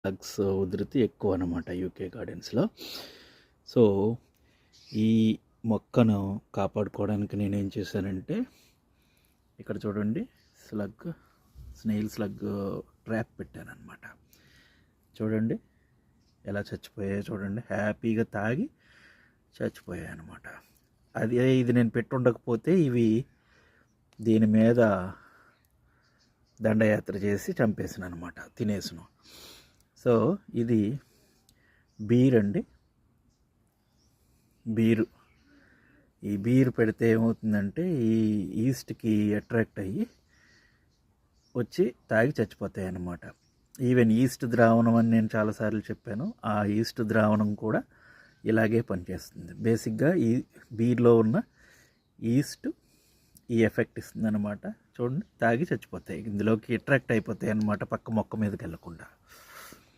లగ్స్ ఉధృతి ఎక్కువ అన్నమాట యూకే గార్డెన్స్లో. సో ఈ మొక్కను కాపాడుకోవడానికి నేనేం చేశానంటే, ఇక్కడ చూడండి స్నేల్ స్లగ్ ట్రాప్ పెట్టాను అనమాట. చూడండి ఎలా చచ్చిపోయాయో చూడండి, హ్యాపీగా తాగి చచ్చిపోయాయి అనమాట. ఇది నేను పెట్టుండకపోతే ఇవి దీని మీద దండయాత్ర చేసి చంపేసాను అనమాట, తినేసాను. సో ఇది బీర్ అండి, బీరు. ఈ బీరు పెడితే ఏమవుతుందంటే ఈ ఈస్ట్కి అట్రాక్ట్ అయ్యి వచ్చి తాగి చచ్చిపోతాయి అన్నమాట. ఈవెన్ ఈస్ట్ ద్రావణం అని నేను చాలాసార్లు చెప్పాను, ఆ ఈస్ట్ ద్రావణం కూడా ఇలాగే పనిచేస్తుంది. బేసిక్గా ఈ బీర్లో ఉన్న ఈస్ట్ ఈ ఎఫెక్ట్ ఇస్తుంది అనమాట. చూడండి తాగి చచ్చిపోతాయి, ఇందులోకి అట్రాక్ట్ అయిపోతాయి అన్నమాట, పక్క మొక్క మీదకి వెళ్ళకుండా.